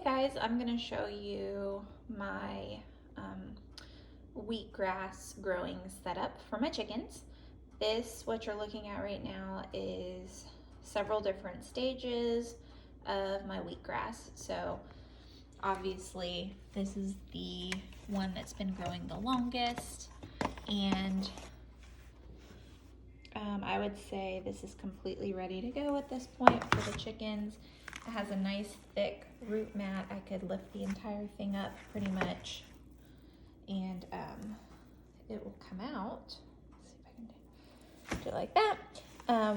guys, I'm going to show you my wheatgrass growing setup for my chickens. What you're looking at right now, is several different stages of my wheatgrass. So obviously this is the one that's been growing the longest, and I would say this is completely ready to go at this point for the chickens. It has a nice thick root mat. I could lift the entire thing up pretty much, and it will come out. Let's see if I can do it like that.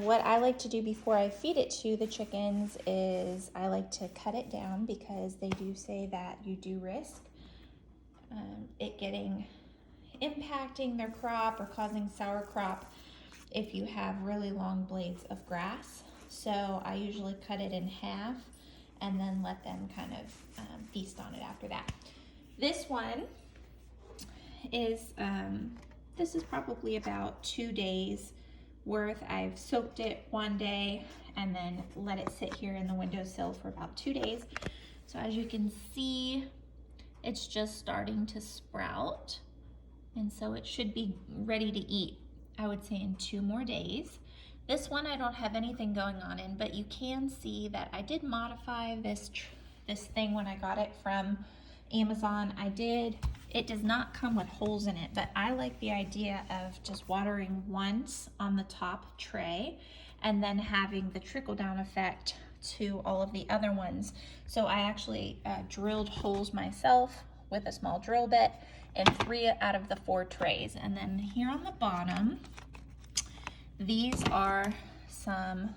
What I like to do before I feed it to the chickens is I like to cut it down, because they do say that you do risk it impacting their crop or causing sour crop if you have really long blades of grass. So I usually cut it in half and then let them kind of feast on it after that. This one is, this is probably about 2 days worth. I've soaked it one day and then let it sit here in the windowsill for about 2 days. So as you can see, it's just starting to sprout. And so it should be ready to eat, I would say, in 2 more days. This one I don't have anything going on in, but you can see that I did modify this thing when I got it from Amazon. It does not come with holes in it, but I like the idea of just watering once on the top tray and then having the trickle down effect to all of the other ones. So I actually drilled holes myself with a small drill bit in 3 out of the 4 trays. And then here on the bottom, these are some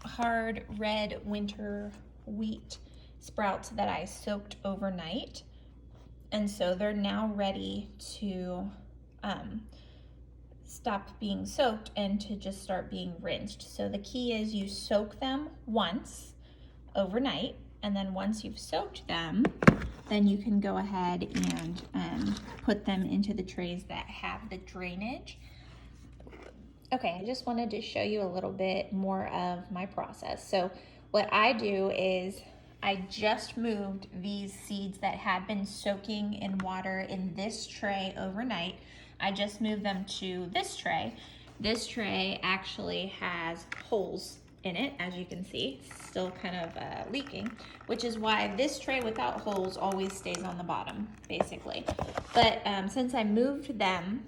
hard red winter wheat sprouts that I soaked overnight. And so they're now ready to stop being soaked and to just start being rinsed. So the key is you soak them once overnight, and then once you've soaked them, then you can go ahead and put them into the trays that have the drainage. Okay, I just wanted to show you a little bit more of my process. So what I do is I just moved these seeds that had been soaking in water in this tray overnight. I just moved them to this tray. This tray actually has holes in it, as you can see, still kind of leaking, which is why this tray without holes always stays on the bottom, basically. But since I moved them,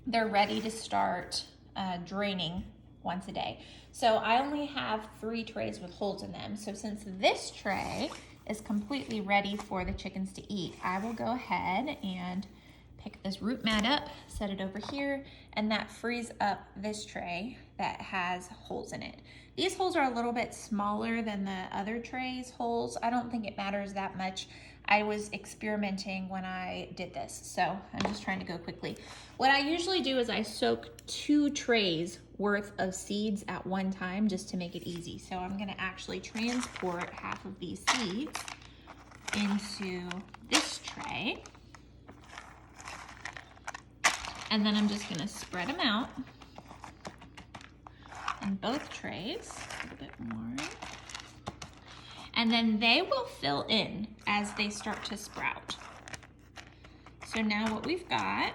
they're ready to start draining once a day. So I only have 3 trays with holes in them. So since this tray is completely ready for the chickens to eat, I will go ahead and pick this root mat up, set it over here, and that frees up this tray that has holes in it. These holes are a little bit smaller than the other trays' holes. I don't think it matters that much. I was experimenting when I did this, so I'm just trying to go quickly. What I usually do is I soak 2 trays worth of seeds at one time just to make it easy. So I'm gonna actually transport half of these seeds into this tray. And then I'm just gonna spread them out in both trays, a little bit more. And then they will fill in as they start to sprout. So now what we've got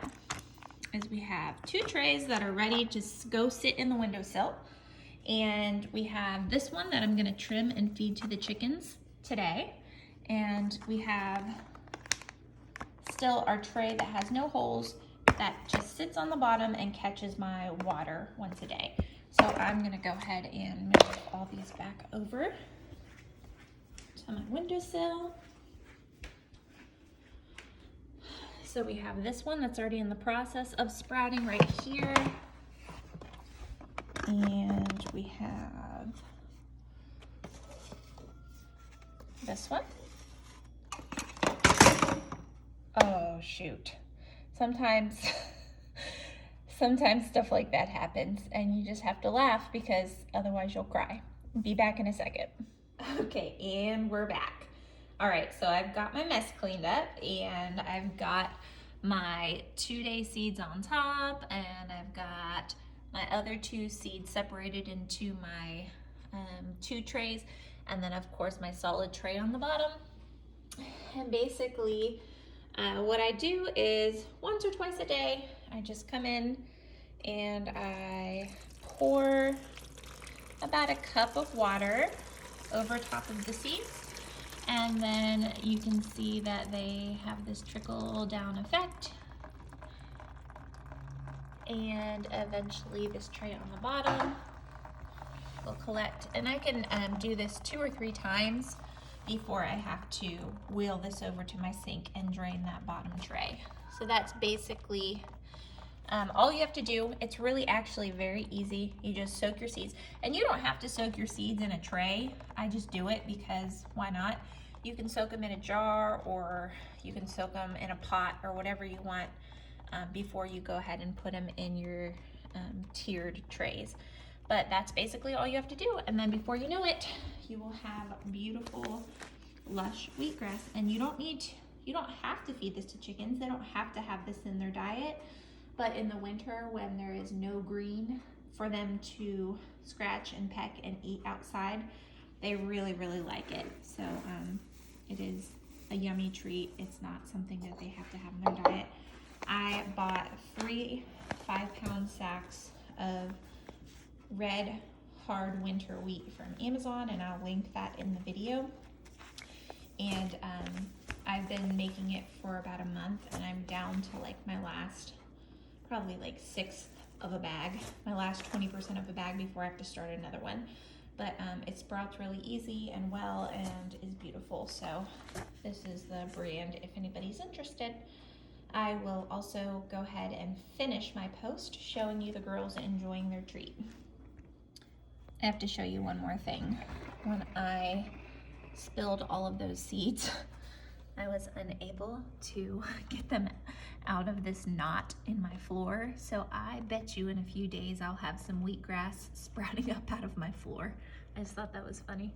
is we have 2 trays that are ready to go sit in the windowsill. And we have this one that I'm gonna trim and feed to the chickens today. And we have still our tray that has no holes, that just sits on the bottom and catches my water once a day. So I'm gonna go ahead and move all these back over to my windowsill. So we have this one that's already in the process of sprouting right here. And we have this one. Oh, shoot. Sometimes stuff like that happens and you just have to laugh, because otherwise you'll cry. Be back in a second. Okay, and we're back. All right, so I've got my mess cleaned up, and I've got my 2-day seeds on top, and I've got my other 2 seeds separated into my 2 trays, and then of course my solid tray on the bottom. And basically what I do is once or twice a day, I just come in and I pour about a cup of water over top of the seeds. And then you can see that they have this trickle down effect. And eventually this tray on the bottom will collect. And I can do this 2 or 3 times before I have to wheel this over to my sink and drain that bottom tray. So that's basically all you have to do. It's really actually very easy. You just soak your seeds, and you don't have to soak your seeds in a tray. I just do it because why not? You can soak them in a jar, or you can soak them in a pot, or whatever you want before you go ahead and put them in your tiered trays. But that's basically all you have to do, and then before you know it, you will have beautiful, lush wheatgrass. And you don't have to feed this to chickens. They don't have to have this in their diet. But in the winter, when there is no green for them to scratch and peck and eat outside, they really, really like it. So it is a yummy treat. It's not something that they have to have in their diet. I bought 3 5-pound sacks of red hard winter wheat from Amazon, and I'll link that in the video. And I've been making it for about a month, and I'm down to like my last probably like 1/6 of a bag, my last 20% of a bag before I have to start another one. But it sprouts really easy and well and is beautiful. So this is the brand if anybody's interested. I will also go ahead and finish my post showing you the girls enjoying their treat. I have to show you one more thing. When I spilled all of those seeds, I was unable to get them out of this knot in my floor. So I bet you in a few days I'll have some wheatgrass sprouting up out of my floor. I just thought that was funny.